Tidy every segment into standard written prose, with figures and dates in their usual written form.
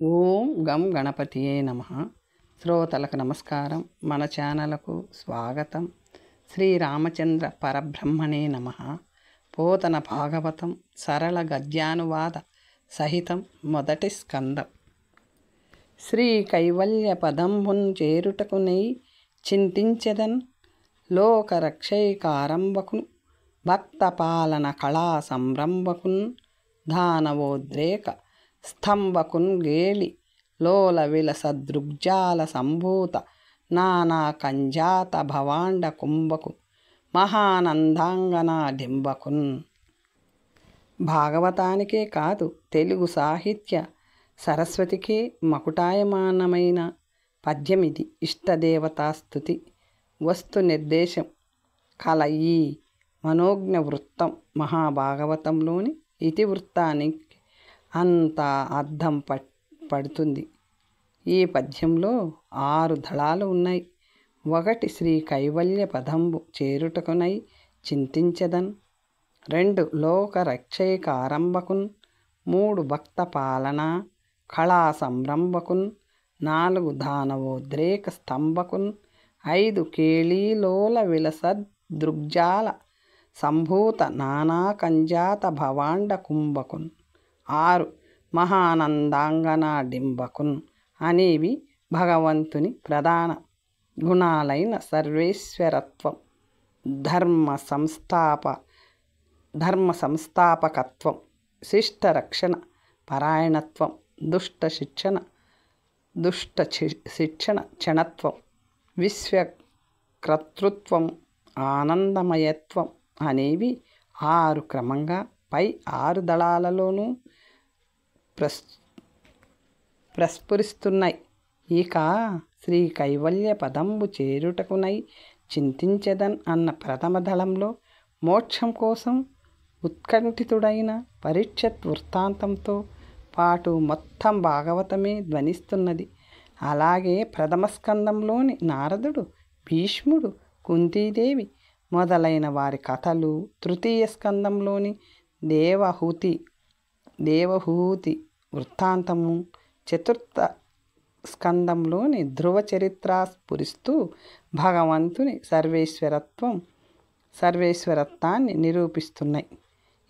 ఓం గం గణపతియే నమః. శ్రోతలకు నమస్కారం. మన ఛానల్కు స్వాగతం. శ్రీరామచంద్ర పరబ్రహ్మణే నమః. పోతన భాగవతం సరళ గద్యానువాద సహితం మొదటి స్కందం. శ్రీ కైవల్య పదంబున్ చేరుటకునై చింతించెదన్ లోకరక్షైకారంభకున్ భక్త పాలన కళా సంరంభకున్ దానవోద్రేక స్తంభకున్ గేలి లోల విలస దృగ్జాల సంభూత నానా కంజాత భవాండ కుంభకు మహానందాంగనా డింబకున్. భాగవతానికే కాదు, తెలుగు సాహిత్య సరస్వతికే మకుటాయమానమైన పద్యమిది. ఇష్టదేవతాస్తుతి వస్తు నిర్దేశం కల ఈ మనోజ్ఞ వృత్తం మహాభాగవతంలోని ఇతివృత్తానికి అంతా అర్థం పడుతుంది. ఈ పద్యంలో 6 దళాలు ఉన్నాయి. 1 శ్రీ కైవల్య పదంబు చేరుటకునై చింతించదన్, 2 లోక రక్షైక ఆరంభకున్, 3 భక్త పాలన కళా సంరంభకున్, 4 దానవోద్రేక స్తంభకున్, 5 కేళీలోల విలస దృగ్జాల సంభూత నానా కంజాత భవాండ కుంభకున్, 6 మహానందాంగనా డింబకున్ అనేవి భగవంతుని ప్రధాన గుణాలైన సర్వేశ్వరత్వం, ధర్మ సంస్థాపకత్వం, శిష్టరక్షణ పరాయణత్వం, దుష్ట శిక్షణ క్షణత్వం, విశ్వకర్తృత్వం, ఆనందమయత్వం అనేవి 6 క్రమంగా పై 6 దళాలలోనూ ప్రస్ఫురిస్తున్నాయి. ఇక శ్రీ కైవల్య పదంబు చేరుటకునై చింతించదన్ అన్న ప్రథమ దళంలో మోక్షం కోసం ఉత్కంఠితుడైన పరీక్షత్ వృత్తాంతంతో పాటు మొత్తం భాగవతమే ధ్వనిస్తున్నది. అలాగే ప్రథమ స్కందంలోని నారదుడు, భీష్ముడు, కుంతీదేవి మొదలైన వారి కథలు, తృతీయ స్కందంలోని దేవహూతి వృత్తాంతము, చతుర్థ స్కందంలోని ధ్రువ చరిత్ర స్ఫురిస్తూ భగవంతుని సర్వేశ్వరత్వాన్ని నిరూపిస్తున్నాయి.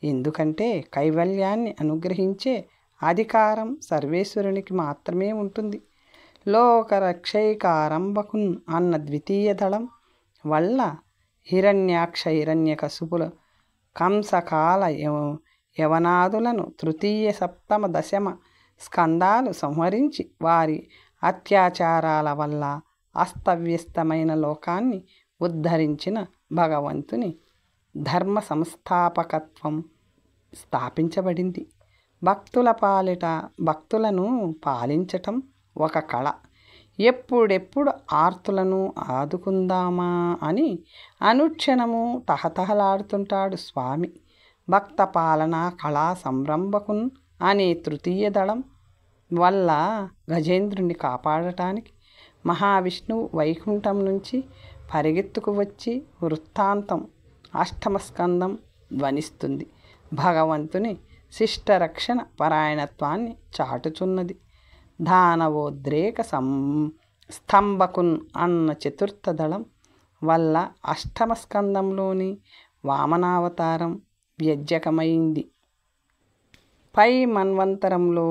ఎందుకంటే కైవల్యాన్ని అనుగ్రహించే అధికారం సర్వేశ్వరునికి మాత్రమే ఉంటుంది. లోకరక్షైకారంభకున్ అన్న ద్వితీయ దళం వల్ల హిరణ్యకశుపుల కంసకాల యవనాదులను తృతీయ సప్తమ దశమ స్కందాలు సంహరించి వారి అత్యాచారాల వల్ల అస్తవ్యస్తమైన లోకాన్ని ఉద్ధరించిన భగవంతుని ధర్మ సంస్థాపకత్వం స్థాపించబడింది. భక్తుల పాలిట భక్తులను పాలించటం ఒక కళ. ఎప్పుడెప్పుడు ఆర్తులను ఆదుకుందామా అని అనుక్షణము తహతహలాడుతుంటాడు స్వామి. భక్త పాలన కళా సంరంభకున్ అనే తృతీయ దళం వల్ల గజేంద్రుని కాపాడటానికి మహావిష్ణువు వైకుంఠం నుంచి పరిగెత్తుకు వచ్చి వృత్తాంతం అష్టమ స్కందం ధ్వనిస్తుంది. భగవంతుని శిష్టరక్షణ పరాయణత్వాన్ని చాటుచున్నది. దానవోద్రేక స్తంభకున్ అన్న చతుర్థ దళం వల్ల అష్టమ స్కందంలోని వామనావతారం వ్యజ్యకమైంది. పై మన్వంతరంలో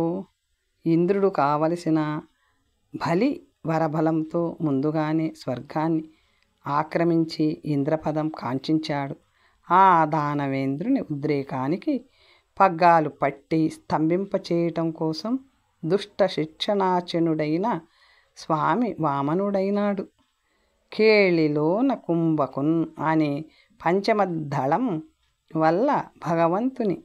ఇంద్రుడు కావలసిన బలి వరబలంతో ముందుగానే స్వర్గాన్ని ఆక్రమించి ఇంద్రపదం కాంక్షించాడు. ఆ దానవేంద్రుని ఉద్రేకానికి పగ్గాలు పట్టి స్తంభింపచేయటం కోసం దుష్ట శిక్షణాచనుడైన స్వామి వామనుడైనాడు. కేళిలోన కుంభకున్ అనే పంచమ దళం వల్ల భగవంతుని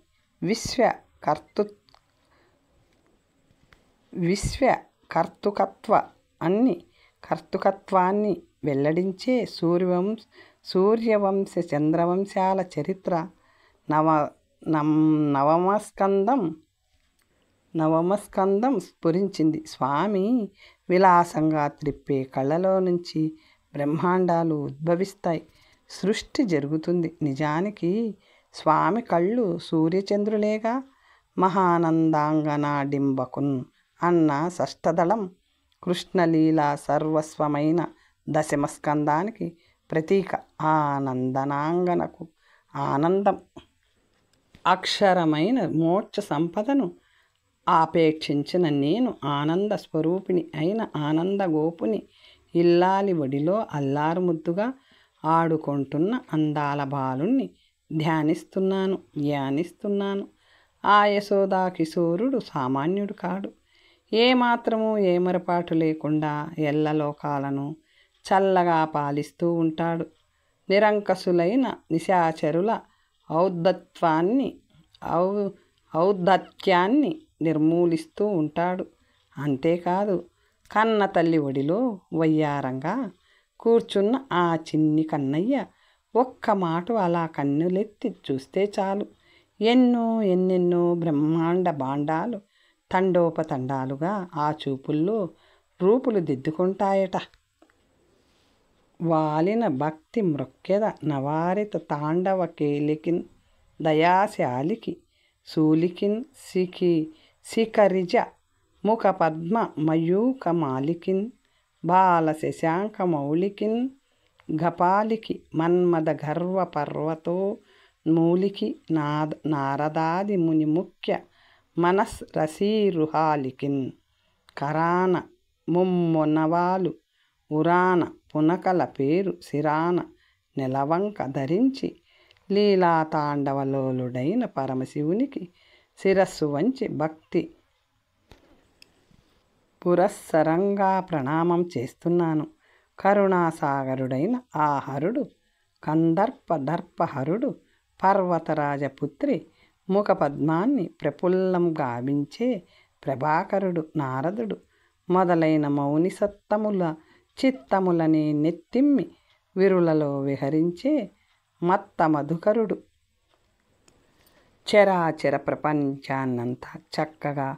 కర్తృకత్వాన్ని వెల్లడించే సూర్యవంశ చంద్రవంశాల చరిత్ర నవమస్కందం స్ఫురించింది. స్వామి విలాసంగా త్రిప్పే కళ్ళలో నుంచి బ్రహ్మాండాలు ఉద్భవిస్తాయి, సృష్టి జరుగుతుంది. నిజానికి స్వామి కళ్ళు సూర్యచంద్రులేగా. మహానందాంగనా డింబకున్ అన్న షష్ఠదళం కృష్ణలీలా సర్వస్వమైన దశమస్కందానికి ప్రతీక. ఆనందనాంగనకు ఆనందం అక్షరమైన మోక్ష సంపదను ఆపేక్షించిన నేను ఆనంద స్వరూపిణి అయిన ఆనంద గోపుని ఇల్లాలి ఒడిలో అల్లారు ముద్దుగా ఆడుకుంటున్న అందాల బాలుణ్ణి ధ్యానిస్తున్నాను. ఆ యశోదా కిశోరుడు సామాన్యుడు కాడు. ఏమాత్రము ఏమరపాటు లేకుండా ఎల్లలోకాలను చల్లగా పాలిస్తూ ఉంటాడు. నిరంకసులైన నిశాచరుల ఔద్ధత్యాన్ని నిర్మూలిస్తూ ఉంటాడు. అంతేకాదు, కన్న తల్లి ఒడిలో వయ్యారంగా కూర్చున్న ఆ చిన్ని కన్నయ్య ఒక్క మాట అలా కన్నులెత్తి చూస్తే చాలు ఎన్నెన్నో బ్రహ్మాండ భాండాలు తండోపతండాలుగా ఆ చూపుల్లో రూపులు దిద్దుకుంటాయట. వాలిన భక్తి మృక్కెద నవారిత తాండవ కేలికిన్ దయాశాలికి శూలికిన్ శిఖరిజ ముఖ పద్మ మయూక మాలికిన్ బాల శశాంక మౌలికిన్ గపాలికి మన్మద గర్వ పర్వతో మూలికి నారదాది ముని ముఖ్య మనస్ రసీరుహాలికిన్ కరాన ముమ్మొనవాలు ఉరాన పునకల పేరు శిరాన నెలవంక ధరించి లీలాతాండవలోలుడైన పరమశివునికి శిరస్సు వంచి భక్తి పురస్సరంగా ప్రణామం చేస్తున్నాను. కరుణాసాగరుడైన ఆ హరుడు కందర్ప దర్పహరుడు పర్వతరాజపుత్రి ముఖపద్మాన్ని ప్రఫుల్లం గావించే ప్రభాకరుడు నారదుడు మొదలైన మౌని సత్తముల చిత్తములని నెత్తిమ్మి విరులలో విహరించే మత్త మధుకరుడు చరాచర ప్రపంచాన్నంతా చక్కగా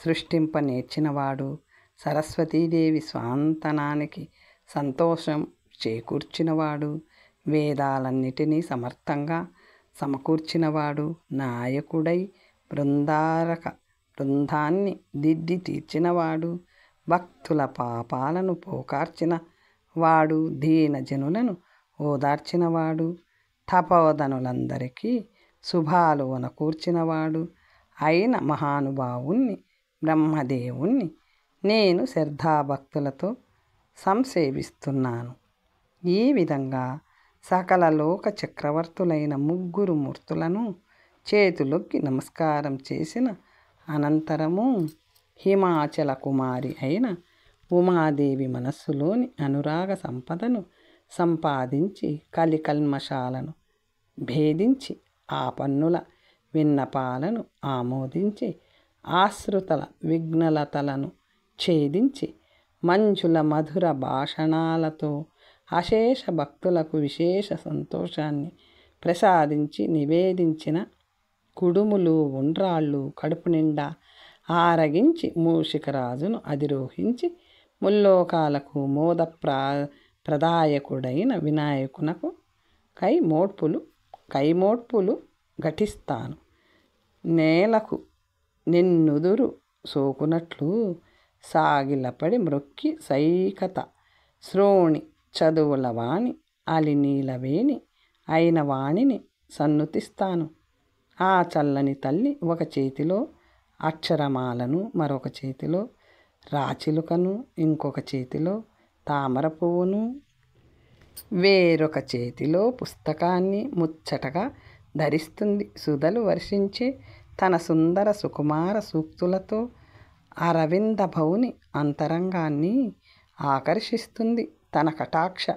సృష్టింప నేర్చినవాడు సరస్వతీదేవి స్వాంతనానికి సంతోషం చేకూర్చినవాడు వేదాలన్నిటినీ సమర్థంగా సమకూర్చినవాడు నాయకుడై బృందాన్ని దిద్ది తీర్చినవాడు భక్తుల పాపాలను పోకార్చిన వాడు దీనజనులను ఓదార్చినవాడు తపోధనులందరికీ శుభాలు వనకూర్చినవాడు అయిన మహానుభావుణ్ణి బ్రహ్మదేవుణ్ణి నేను శ్రద్ధాభక్తులతో సంసేవిస్తున్నాను. ఈ విధంగా సకల లోక చక్రవర్తులైన ముగ్గురు మూర్తులను చేతులొక్కి నమస్కారం చేసిన అనంతరము హిమాచల కుమారి అయిన ఉమాదేవి మనస్సులోని అనురాగ సంపదను సంపాదించి కలికల్మషాలను భేదించి ఆపన్నుల విన్నపాలను ఆమోదించి ఆశ్రుతల విఘ్నలతలను ఛేదించి మంజుల మధుర భాషణాలతో అశేష భక్తులకు విశేష సంతోషాన్ని ప్రసాదించి నివేదించిన కుడుములు ఉండ్రాళ్ళు కడుపు నిండా ఆరగించి మూషికరాజును అధిరోహించి ముల్లోకాలకు మోద ప్రదాయకుడైన వినాయకునకు కైమోడ్పులు ఘటిస్తాను. నేలకు నిన్నుదురు సోకునట్లు సాగిలపడి మ్రొక్కి సైకత శ్రోణి చదువుల వాణి అలినీలవేణి అయిన వాణిని సన్నుతిస్తాను. ఆ చల్లని తల్లి ఒక చేతిలో అక్షరమాలను మరొక చేతిలో రాచిలుకను ఇంకొక చేతిలో తామర పువ్వును వేరొక చేతిలో పుస్తకాన్ని ముచ్చటగా ధరిస్తుంది. సుధలు వర్షించే తన సుందర సుకుమార సూక్తులతో అరవింద భౌని అంతరంగాన్ని ఆకర్షిస్తుంది. తన కటాక్ష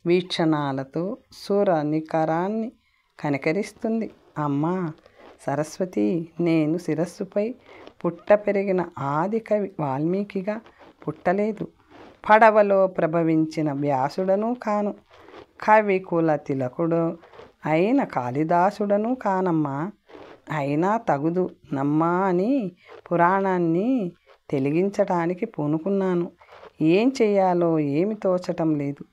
వీక్షణాలతో సుర నికరాన్ని కనికరిస్తుంది. అమ్మా సరస్వతి, నేను శిరస్సుపై పుట్ట పెరిగిన ఆది కవి వాల్మీకిగా పుట్టలేదు. పడవలో ప్రభవించిన వ్యాసుడను కాను. కవి కుల తిలకుడు అయిన కాళిదాసుడను కానమ్మా. అయినా తగుదు నమ్మా అని పురాణాన్ని తెలిగించటానికి పూనుకున్నాను. ఏం చెయ్యాలో ఏమి తోచటం లేదు.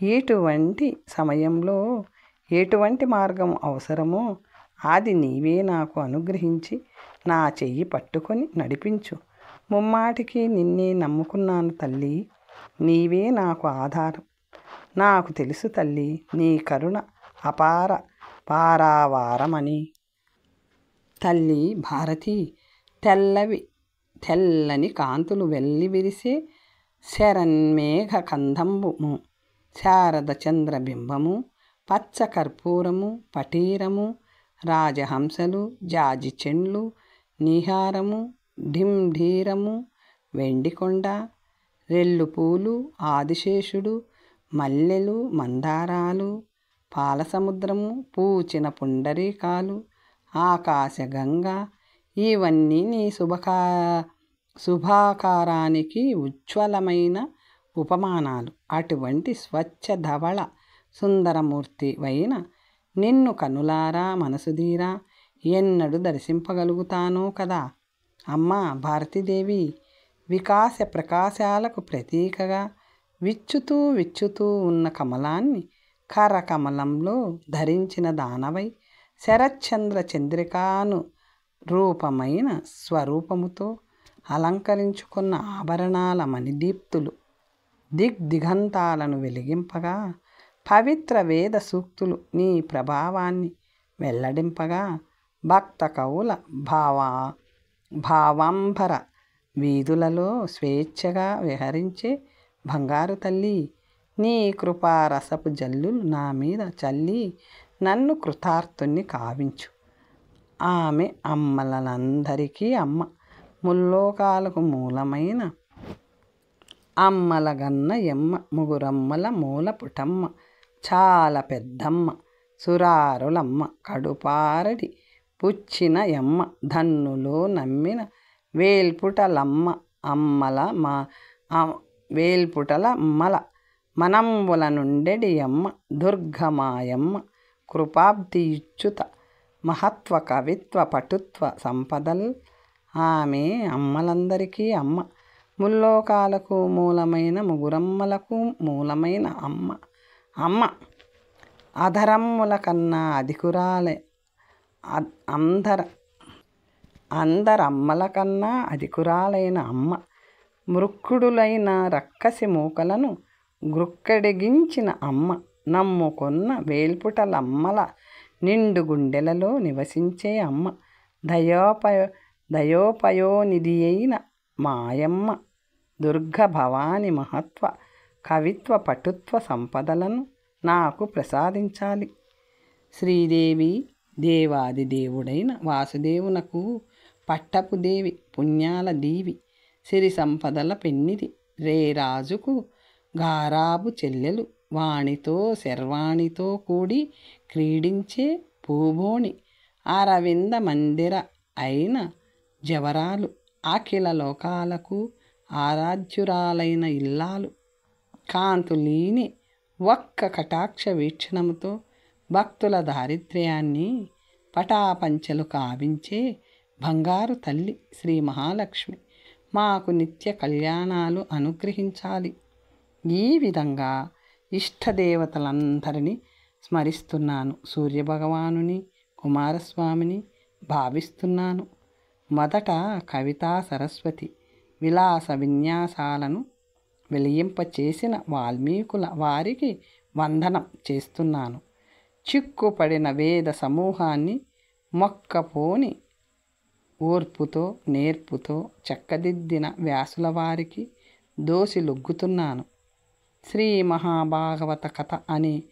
ఇటువంటి సమయంలో ఎటువంటి మార్గం అవసరమో అది నీవే నాకు అనుగ్రహించి నా చెయ్యి పట్టుకొని నడిపించు. ముమ్మాటికి నిన్నే నమ్ముకున్నాను తల్లి. నీవే నాకు ఆధారం. నాకు తెలుసు తల్లి, నీ కరుణ అపార పారావారమని. తల్లి భారతి, తెల్లని కాంతులు వెల్లివిరిసే శరన్మేఘ కందంబుము, శారద చంద్రబింబము, పచ్చ కర్పూరము, పటీరము, రాజహంసలు, జాజి చెండ్లు, నిహారము, ఢింఢీరము, వెండికొండ, రెల్లుపూలు, ఆదిశేషుడు, మల్లెలు, మందారాలు, పాలసముద్రము, పూచిన పుండరీకాలు, ఆకాశగంగ, ఇవన్నీ నీ శుభాకారానికి ఉజ్వలమైన ఉపమానాలు. అటువంటి స్వచ్ఛ ధవళ సుందరమూర్తి వైన నిన్ను కనులారా మనసుదీరా ఎన్నడు దర్శింపగలుగుతానో కదా. అమ్మా భారతీదేవి, వికాస ప్రకాశాలకు ప్రతీకగా విచ్చుతూ ఉన్న కమలాన్ని కరకమలంలో ధరించిన దానవై, శరశ్చంద్ర చంద్రికాను రూపమైన స్వరూపముతో అలంకరించుకున్న ఆభరణాల మణిదీప్తులు దిగ్దిగంతాలను వెలిగింపగా, పవిత్ర వేద సూక్తులు నీ ప్రభావాన్ని వెల్లడింపగా, భక్త కవుల భావాంబర వీధులలో స్వేచ్ఛగా విహరించే బంగారు తల్లి, నీ కృపారసపు జల్లులు నా మీద చల్లి నన్ను కృతార్థుని కావించు. ఆమె అమ్మలందరికీ అమ్మ, ముల్లోకాలకు మూలమైన అమ్మలగన్న ఎమ్మ, ముగురమ్మల మూల పుటమ్మ, చాలా పెద్దమ్మ, సురారులమ్మ, కడుపారడి పుచ్చిన ఎమ్మ, ధన్నులో నమ్మిన వేల్పుటలమ్మ, వేల్పుటల అమ్మల మనంబుల నుండెడి అమ్మ, దుర్గమాయమ్మ, కృపాబ్ది ఇచ్చుత మహత్వ కవిత్వ పటుత్వ సంపదల్. ఆమె అమ్మలందరికీ అమ్మ, ముల్లోకాలకు మూలమైన ముగురమ్మలకు మూలమైన అమ్మ. అధరమ్ముల కన్నా అధికురాలే అందరమ్మల కన్నా అధికురాలైన అమ్మ, మృక్కుడులైన రక్కసి మూకలను గ్రుక్కడిగించిన అమ్మ, నమ్ముకొన్న వేల్పుటలమ్మల నిండు గుండెలలో నివసించే అమ్మ, దయోపయోనిధి అయిన మాయమ్మ, దుర్గ భవాని మహత్వ కవిత్వ పటుత్వ సంపదలను నాకు ప్రసాదించాలి. శ్రీదేవి దేవాది దేవుడైన వాసుదేవునకు పట్టపు దేవి, పుణ్యాల దీవి, సిరి సంపదల పెన్నిది, రేరాజుకు గారాబు చెల్లెలు, వాణితో శర్వాణితో కూడి క్రీడించే పూబోణి, అరవింద మందిర అయిన జవరాలు, అఖిల లోకాలకు ఆరాధ్యురాలైన ఇల్లాలు, కాంతులీని ఒక్క కటాక్ష వీక్షణముతో భక్తుల దారిద్ర్యాన్ని పటాపంచలు కావించే బంగారు తల్లి శ్రీ మహాలక్ష్మి, మాకు నిత్య కళ్యాణాలు అనుగ్రహించాలి. ఈ విధంగా ఇష్టదేవతలందరినీ స్మరిస్తున్నాను. సూర్యభగవానుని, కుమారస్వామిని భావిస్తున్నాను. మొదట కవితా సరస్వతి విలాస విన్యాసాలను వెలియింపచేసిన వాల్మీకుల వారికి వందనం చేస్తున్నాను. చిక్కుపడిన వేద సమూహాన్ని మొక్కపోని ఓర్పుతో నేర్పుతో చక్కదిద్దిన వ్యాసుల వారికి దోసిలొగ్గుతున్నాను. శ్రీ మహాభాగవత కథ అనే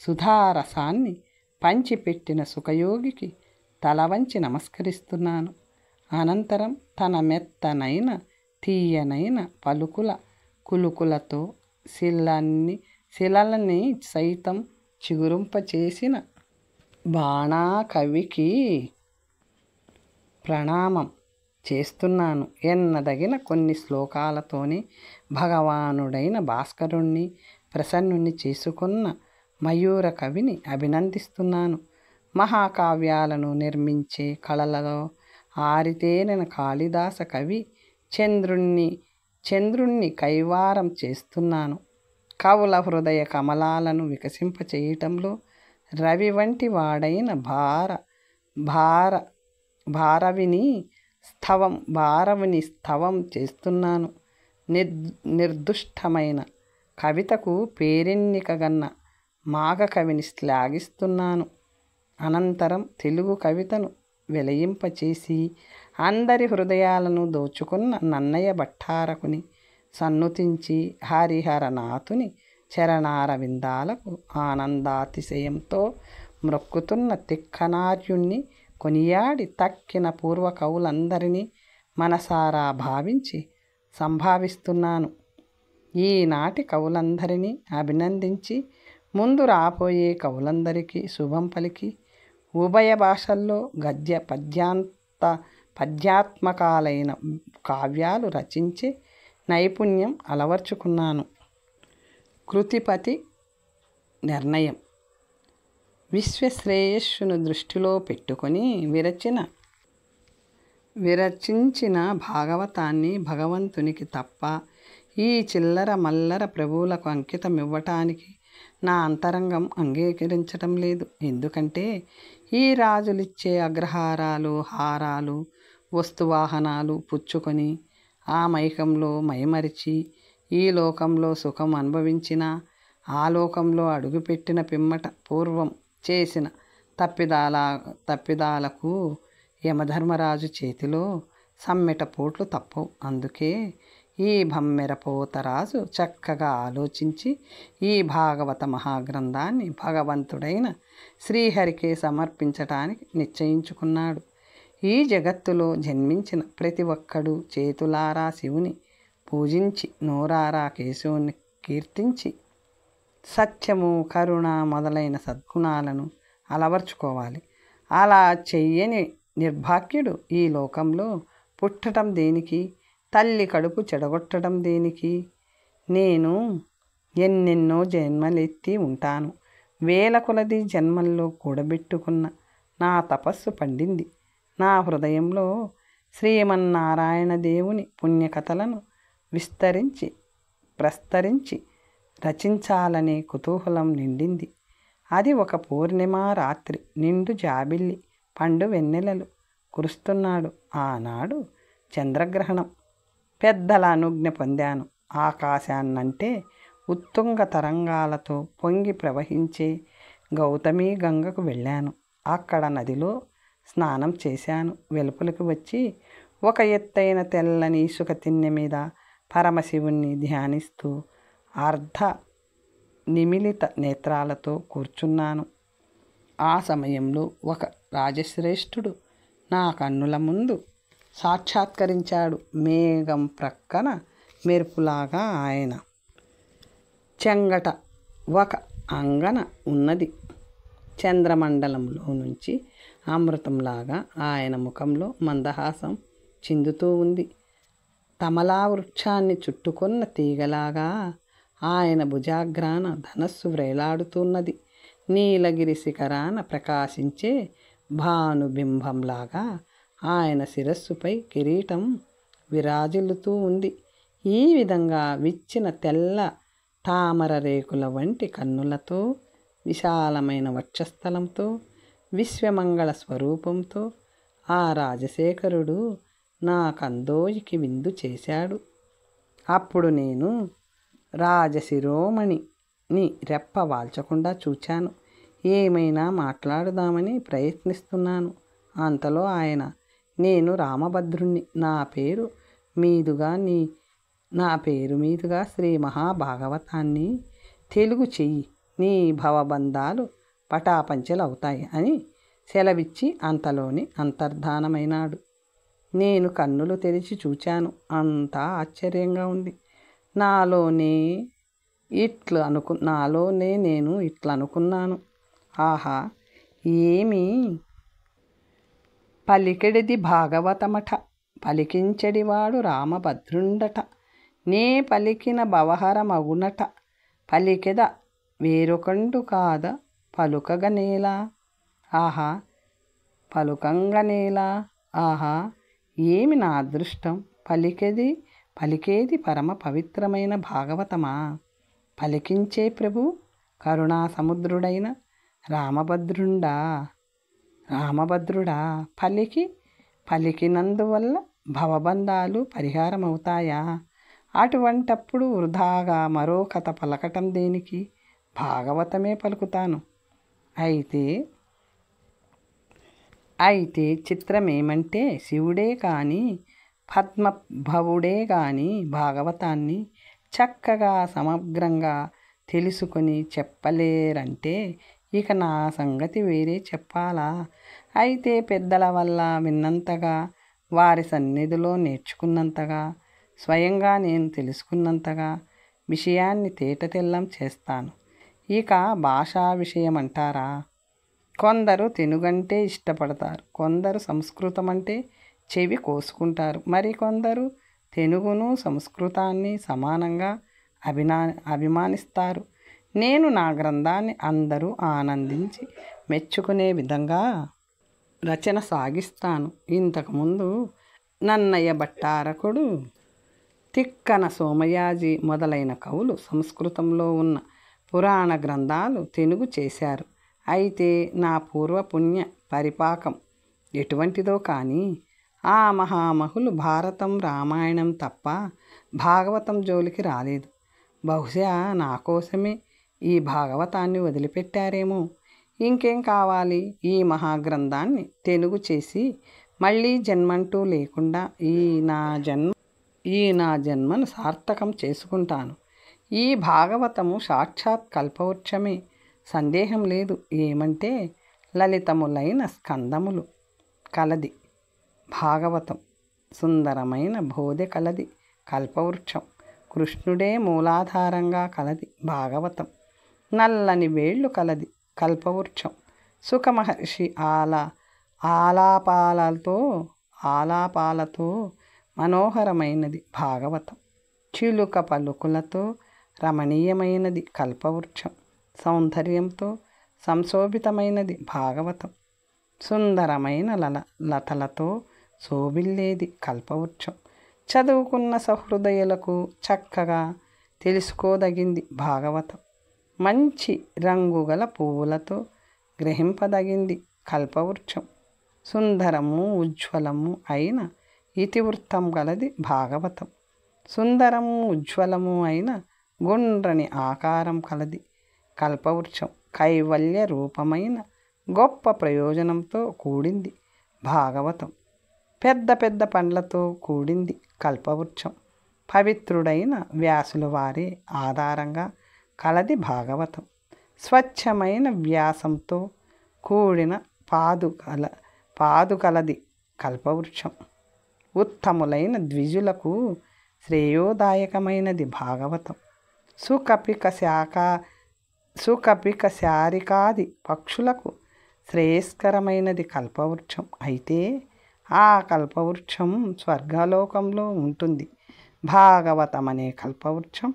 సుధారసాన్ని పంచిపెట్టిన సుఖయోగికి తలవంచి నమస్కరిస్తున్నాను. అనంతరం తన మెత్తనైన తీయనైన పలుకుల కులుకులతో శిలలని సైతం చిగురింపచేసిన బాణాకవికి ప్రణామం చేస్తున్నాను. ఎన్నదగిన కొన్ని శ్లోకాలతోనే భగవానుడైన భాస్కరుణ్ణి ప్రసన్నుని చేసుకున్న మయూర కవిని అభినందిస్తున్నాను. మహాకావ్యాలను నిర్మించే కళలలో ఆరితేరిన కాళిదాస కవి చంద్రుణ్ణి కైవారం చేస్తున్నాను. కవుల హృదయ కమలాలను వికసింపచేయటంలో రవి వంటి వాడైన భారవిని భారవుని స్తవం చేస్తున్నాను. నిర్దుష్టమైన కవితకు పేరెన్నికగన్న మాగ కవిని శ్లాఘిస్తున్నాను. అనంతరం తెలుగు కవితను వెలయింపచేసి అందరి హృదయాలను దోచుకున్న నన్నయ్య భట్టారకుని సన్నుతించి హరిహరనాథుని చరణారవిందాలకు ఆనందాతిశయంతో మ్రొక్కుతున్న తిక్కనార్యుణ్ణి కొనియాడి తక్కిన పూర్వ కవులందరినీ మనసారా భావించి సంభావిస్తున్నాను. ఈనాటి కవులందరినీ అభినందించి ముందు రాబోయే కవులందరికీ శుభం పలికి ఉభయ భాషల్లో గద్య పద్యాత్మకాలైన కావ్యాలు రచించే నైపుణ్యం అలవర్చుకున్నాను. కృతిపతి నిర్ణయం. విశ్వశ్రేయస్సును దృష్టిలో పెట్టుకొని విరచించిన భాగవతాన్ని భగవంతునికి తప్ప ఈ చిల్లర మల్లర ప్రభువులకు అంకితమివ్వటానికి నా అంతరంగం అంగీకరించటం లేదు. ఎందుకంటే ఈ రాజులిచ్చే అగ్రహారాలు, హారాలు, వస్తువాహనాలు పుచ్చుకొని ఆ మైకంలో మైమరిచి ఈ లోకంలో సుఖం అనుభవించిన ఆ లోకంలో అడుగుపెట్టిన పిమ్మట పూర్వం చేసిన తప్పిదాలకు యమధర్మరాజు చేతిలో సమ్మెట పోట్లు తప్పవు. అందుకే ఈ భమ్మెరపోతరాజు చక్కగా ఆలోచించి ఈ భాగవత మహాగ్రంథాన్ని భగవంతుడైన శ్రీహరికే సమర్పించటానికి నిశ్చయించుకున్నాడు. ఈ జగత్తులో జన్మించిన ప్రతి ఒక్కడు చేతులారా శివుని పూజించి నోరారా కేశవుని కీర్తించి సత్యము, కరుణ మొదలైన సద్గుణాలను అలవర్చుకోవాలి. అలా చెయ్యని నిర్భాగ్యుడు ఈ లోకంలో పుట్టడం దేనికి? తల్లి కడుపు చెడగొట్టడం దేనికి? నేను ఎన్నెన్నో జన్మలెత్తి ఉంటాను. వేల కొలది జన్మల్లో కూడబెట్టుకున్న నా తపస్సు పండింది. నా హృదయంలో శ్రీమన్నారాయణ దేవుని పుణ్యకథలను ప్రస్తరించి రచించాలనే కుతూహలం నిండింది. అది ఒక పూర్ణిమ రాత్రి. నిండు జాబిల్లి పండు వెన్నెలలు కురుస్తున్నాడు. ఆనాడు చంద్రగ్రహణం. పెద్దల అనుజ్ఞ పొందాను. ఆకాశాన్నంటే ఉత్తుంగ తరంగాలతో పొంగి ప్రవహించే గౌతమి గంగకు వెళ్ళాను. అక్కడ నదిలో స్నానం చేశాను. వెలుపలికి వచ్చి ఒక ఎత్తైన తెల్లని ఇసుక తిన్నె మీద పరమశివుణ్ణి ధ్యానిస్తూ అర్ధ నిమిలిత నేత్రాలతో కూర్చున్నాను. ఆ సమయంలో ఒక రాజశ్రేష్ఠుడు నా కన్నుల ముందు సాక్షాత్కరించాడు. మేఘం ప్రక్కన మెరుపులాగా ఆయన చెంగట ఒక అంగన ఉన్నది. చంద్రమండలంలో నుంచి అమృతంలాగా ఆయన ముఖంలో మందహాసం చిందుతూ ఉంది. తమలా వృక్షాన్ని చుట్టుకున్న తీగలాగా ఆయన భుజాగ్రాన ధనస్సు వ్రేలాడుతున్నది. నీలగిరి శిఖరాన ప్రకాశించే భానుబింబంలాగా ఆయన శిరస్సుపై కిరీటం విరాజిల్లుతూ ఉంది. ఈ విధంగా విచ్చిన తెల్ల తామర రేకుల వంటి కన్నులతో, విశాలమైన వక్షస్థలంతో, విశ్వమంగళ స్వరూపంతో ఆ రాజశేఖరుడు నా కందోయికి విందు చేశాడు. అప్పుడు నేను రాజశిరోమణిని రెప్ప వాల్చకుండా చూచాను. ఏమైనా మాట్లాడుదామని ప్రయత్నిస్తున్నాను. అంతలో ఆయన, నేను రామభద్రుణ్ణి. నా పేరు మీదుగా శ్రీ మహాభాగవతాన్ని తెలుగు చెయ్యి. నీ భవబంధాలు పటాపంచలవుతాయి అని సెలవిచ్చి అంతలోని అంతర్ధానమైనాడు. నేను కన్నులు తెరిచి చూచాను. అంతా ఆశ్చర్యంగా ఉంది. నాలోనే నేను ఇట్లా అనుకున్నాను. ఆహా, ఏమి పలికెడిది భాగవతమట, పలికించెడివాడు రామభద్రుండట, నే పలికిన భవహరమగునట, పలికెద వేరొకండు కాద పలుకగనేలా. ఆహా, పలుకంగనేలా. ఆహా, ఏమి నా అదృష్టం. పలికేది పరమ పవిత్రమైన భాగవతమా. పలికించే ప్రభు కరుణా సముద్రుడైన రామభద్రుడా. పలికి పలికినందువల్ల భవబంధాలు పరిహారమవుతాయా? అటువంటప్పుడు వృధాగా మరో కథ పలకటం దేనికి? భాగవతమే పలుకుతాను. అయితే చిత్రమేమంటే శివుడే కానీ పద్మభవుడే కానీ భాగవతాన్ని చక్కగా సమగ్రంగా తెలుసుకొని చెప్పలేరంటే ఇక నా సంగతి వేరే చెప్పాలా? అయితే పెద్దల వల్ల విన్నంతగా, వారి సన్నిధిలో నేర్చుకున్నంతగా, స్వయంగా నేను తెలుసుకున్నంతగా విషయాన్ని తేటతెల్లం చేస్తాను. ఇక భాషా విషయం అంటారా? కొందరు తెలుగంటే ఇష్టపడతారు, కొందరు సంస్కృతం అంటే చెవి కోసుకుంటారు, మరికొందరు తెలుగును సంస్కృతాన్ని సమానంగా అభిమానిస్తారు. నేను నా గ్రంథాన్ని అందరూ ఆనందించి మెచ్చుకునే విధంగా రచన సాగిస్తాను. ఇంతకుముందు నన్నయ్య భట్టారకుడు, తిక్కన సోమయాజి మొదలైన కవులు సంస్కృతంలో ఉన్న పురాణ గ్రంథాలు తెలుగు చేశారు. అయితే నా పూర్వపుణ్య పరిపాకం ఎటువంటిదో కానీ ఆ మహామహులు భారతం, రామాయణం తప్ప భాగవతం జోలికి రాలేదు. బహుశా నా కోసమే ఈ భాగవతాన్ని వదిలిపెట్టారేమో. ఇంకేం కావాలి? ఈ మహాగ్రంథాన్ని తెలుగు చేసి మళ్ళీ జన్మంటూ లేకుండా ఈ నా జన్మను సార్థకం చేసుకుంటాను. ఈ భాగవతము సాక్షాత్ కల్పవృక్షమే, సందేహం లేదు. ఏమంటే లలితములైన స్కందములు కలది భాగవతం, సుందరమైన బోధె కలది కల్పవృక్షం, కృష్ణుడే మూలాధారంగా కలది భాగవతం, నల్లని వేళ్ళు కలది కల్పవృక్షం, సుఖమహర్షి ఆలాపాలతో మనోహరమైనది భాగవతం, చిలుక పలుకులతో రమణీయమైనది కల్పవృక్షం, సౌందర్యంతో సంశోభితమైనది భాగవతం, సుందరమైన లతలతో శోభిల్లేది కల్పవృక్షం, చదువుకున్న సహృదయులకు చక్కగా తెలుసుకోదగింది భాగవతం, మంచి రంగుగల పువ్వులతో గ్రహింపదగింది కల్పవృక్షం, సుందరము ఉజ్వలము అయిన ఇతివృత్తం గలది భాగవతం, సుందరము ఉజ్వలము అయిన గుండ్రని ఆకారం కలది కల్పవృక్షం, కైవల్య రూపమైన గొప్ప ప్రయోజనంతో కూడింది భాగవతం, పెద్ద పెద్ద పండ్లతో కూడింది కల్పవృక్షం, పవిత్రుడైన వ్యాసుల వారి ఆధారంగా కలది భాగవతం, స్వచ్ఛమైన వ్యాసంతో కూడిన పాదుకలది కల్పవృక్షం, ఉత్తములైన ద్విజులకు శ్రేయోదాయకమైనది భాగవతం, సుకపిక శారికాది పక్షులకు శ్రేయస్కరమైనది కల్పవృక్షం. అయితే ఆ కల్పవృక్షం స్వర్గలోకంలో ఉంటుంది. భాగవతం అనే కల్పవృక్షం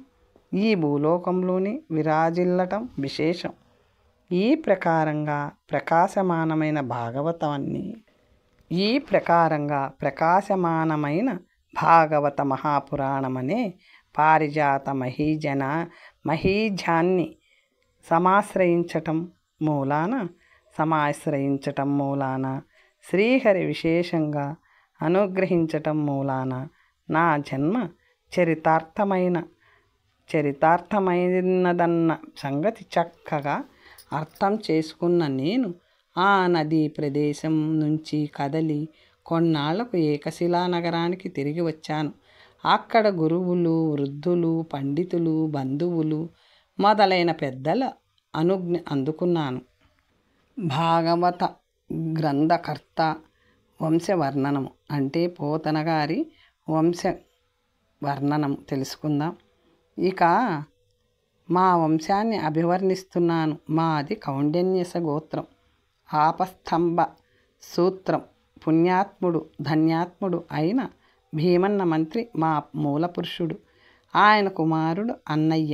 ఈ భూలోకంలోనే విరాజిల్లటం విశేషం. ఈ ప్రకారంగా ప్రకాశమానమైన భాగవత మహాపురాణమనే పారిజాత మహీజాన్ని సమాశ్రయించటం మూలాన శ్రీహరి విశేషంగా అనుగ్రహించటం మూలాన నా జన్మ చరితార్థమైనదన్న సంగతి చక్కగా అర్థం చేసుకున్న నేను ఆ నదీ ప్రదేశం నుంచి కదలి కొన్నాళ్లకు ఏకశిలా నగరానికి తిరిగి వచ్చాను. అక్కడ గురువులు, వృద్ధులు, పండితులు, బంధువులు మొదలైన పెద్దల అనుజ్ఞ అందుకున్నాను. భాగవత గ్రంథకర్త వంశవర్ణనము అంటే పోతన గారి వంశవర్ణనము తెలుసుకుందాం. ఇక మా వంశాన్ని అభివర్ణిస్తున్నాను. మాది కౌండిన్యస గోత్రం. ఆపస్తంభ సూత్రం పుణ్యాత్ముడు, ధన్యాత్ముడు అయిన భీమన్న మంత్రి మా మూలపురుషుడు. ఆయన కుమారుడు అన్నయ్య,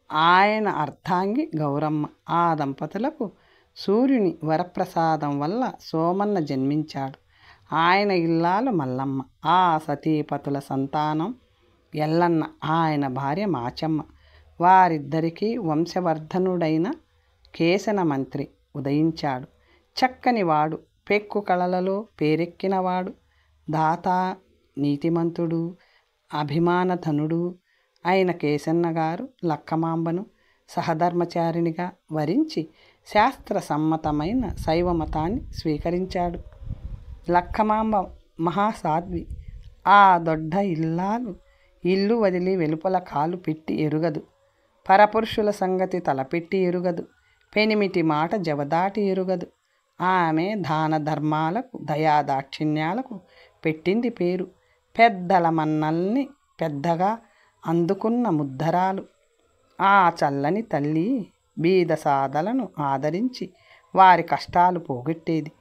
ఆయన అర్ధాంగి గౌరమ్మ. ఆ దంపతులకు సూర్యుని వరప్రసాదం వల్ల సోమన్న జన్మించాడు. ఆయన ఇల్లాలు మల్లమ్మ. ఆ సతీపతుల సంతానం ఎల్లన్న, ఆయన భార్య మాచమ్మ. వారిద్దరికీ వంశవర్ధనుడైన కేశన మంత్రి ఉదయించాడు. చక్కనివాడు, పెక్కు కళలలో పేరెక్కినవాడు, దాత, నీతిమంతుడు, అభిమానధనుడు అయిన కేశన్న గారు లక్కమాంబను సహధర్మచారిణిగా వరించి శాస్త్ర సమ్మతమైన శైవ మతాన్ని స్వీకరించాడు. లక్కమాంబ మహాసాధ్వి. ఆ దొడ్డ ఇల్లాలు ఇల్లు వదిలి వెలుపల కాలు పెట్టి ఎరుగదు. పరపురుషుల సంగతి తలపెట్టి ఎరుగదు. పెనిమిటి మాట జవదాటి ఎరుగదు. ఆమె దాన ధర్మాలకు దయాదాక్షిణ్యాలకు పెట్టింది పేరు. పెద్దల మన్నల్ని పెద్దగా అందుకున్న ముద్దరాలు. ఆ చల్లని తల్లి బీద సాదలను ఆదరించి వారి కష్టాలు పోగొట్టేది.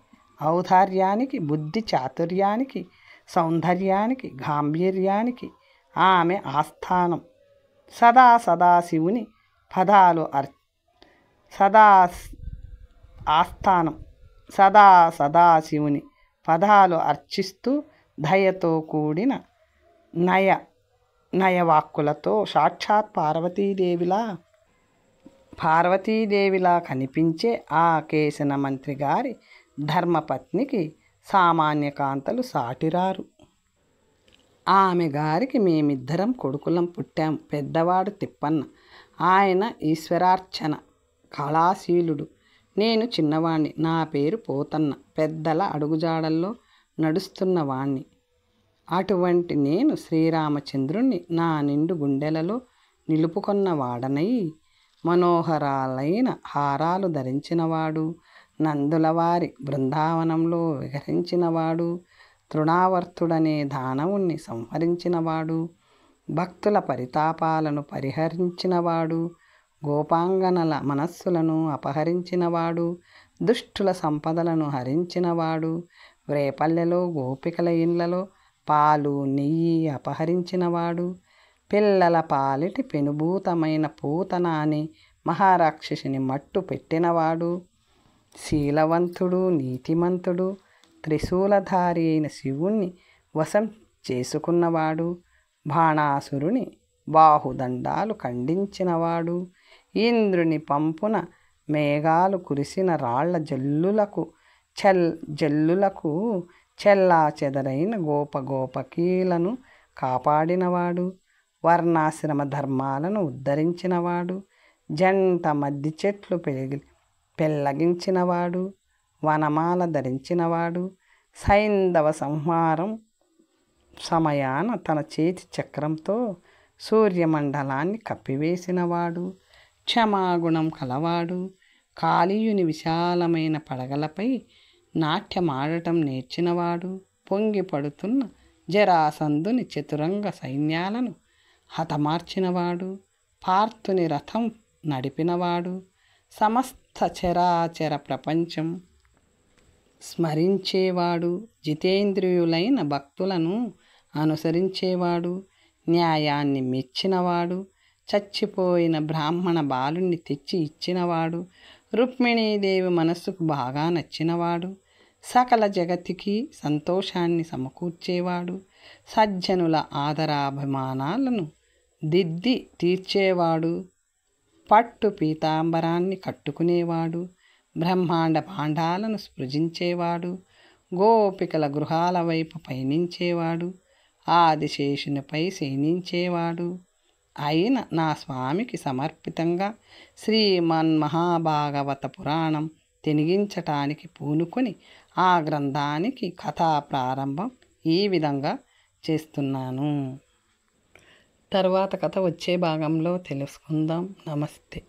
ఔదార్యానికి, బుద్ధి చాతుర్యానికి, సౌందర్యానికి, గాంభీర్యానికి ఆమె ఆస్థానం. సదాశివుని పదాలు సదాశివుని పదాలు అర్చిస్తూ దయతో కూడిన నయవాక్కులతో సాక్షాత్ పార్వతీదేవిలా కనిపించే ఆ కేశన మంత్రి గారి ధర్మపత్నికి సామాన్య కాంతలు సాటిరారు. ఆమె గారికి మేమిద్దరం కొడుకులం పుట్టాం. పెద్దవాడు తిప్పన్న. ఆయన ఈశ్వరార్చన కళాశీలుడు. నేను చిన్నవాణ్ణి. నా పేరు పోతన్న. పెద్దల అడుగుజాడల్లో నడుస్తున్నవాణ్ణి. అటువంటి నేను శ్రీరామచంద్రుణ్ణి నా నిండు గుండెలలో నిలుపుకొన్నవాడనై మనోహరాలైన హారాలు ధరించినవాడు, నందులవారి బృందావనంలో విహరించినవాడు, తృణావర్తుడనే దానవుణ్ణి సంహరించినవాడు, భక్తుల పరితాపాలను పరిహరించినవాడు, గోపాంగనల మనస్సులను అపహరించినవాడు, దుష్టుల సంపదలను హరించినవాడు, రేపల్లెలో గోపికల ఇళ్లలో పాలు నెయ్యి అపహరించినవాడు, పిల్లల పాలిటి పెనుభూతమైన పూతన అని మహారాక్షసిని మట్టు పెట్టినవాడు, శీలవంతుడు, నీతిమంతుడు, త్రిశూలధారి అయిన శివుణ్ణి వశం చేసుకున్నవాడు, బాణాసురుని బాహుదండాలు ఖండించినవాడు, ఇంద్రుని పంపున మేఘాలు కురిసిన రాళ్ల జల్లులకు చెల్లా చెదరైన గోపకీలను కాపాడినవాడు, వర్ణాశ్రమ ధర్మాలను ఉద్ధరించినవాడు, జంట మద్ది చెట్లు పెళ్ళగించినవాడు, వనమాల ధరించినవాడు, సైంధవ సంహారం సమయాన తన చేతి చక్రంతో సూర్యమండలాన్ని కప్పివేసినవాడు, క్షమాగుణం కలవాడు, కాళీయుని విశాలమైన పడగలపై నాట్యమాడటం నేర్చినవాడు, పొంగి పడుతున్న జరాసంధుని చతురంగ సైన్యాలను హతమార్చినవాడు, పార్థుని రథం నడిపినవాడు, సమస్త చరాచర ప్రపంచం స్మరించేవాడు, జితేంద్రియులైన భక్తులను అనుసరించేవాడు, న్యాయాన్ని మెచ్చినవాడు, చచ్చిపోయిన బ్రాహ్మణ బాలుణ్ణి తెచ్చి ఇచ్చినవాడు, రుక్మిణీదేవి మనస్సుకు బాగా నచ్చినవాడు, సకల జగతికి సంతోషాన్ని సమకూర్చేవాడు, సజ్జనుల ఆదరాభిమానాలను దిద్ది తీర్చేవాడు, పట్టు పీతాంబరాన్ని కట్టుకునేవాడు, బ్రహ్మాండ భాండాలను స్పృజించేవాడు, గోపికల గృహాల వైపు పయనించేవాడు, ఆదిశేషునిపై శయనించేవాడు అయిన నా స్వామికి సమర్పితంగా శ్రీమన్మహాభాగవత పురాణం తెనిగించటానికి పూనుకొని ఆ గ్రంథానికి కథా ప్రారంభం ఈ విధంగా చేస్తున్నాను. తరువాత కథ వచ్చే భాగంలో తెలుసుకుందాం. నమస్తే.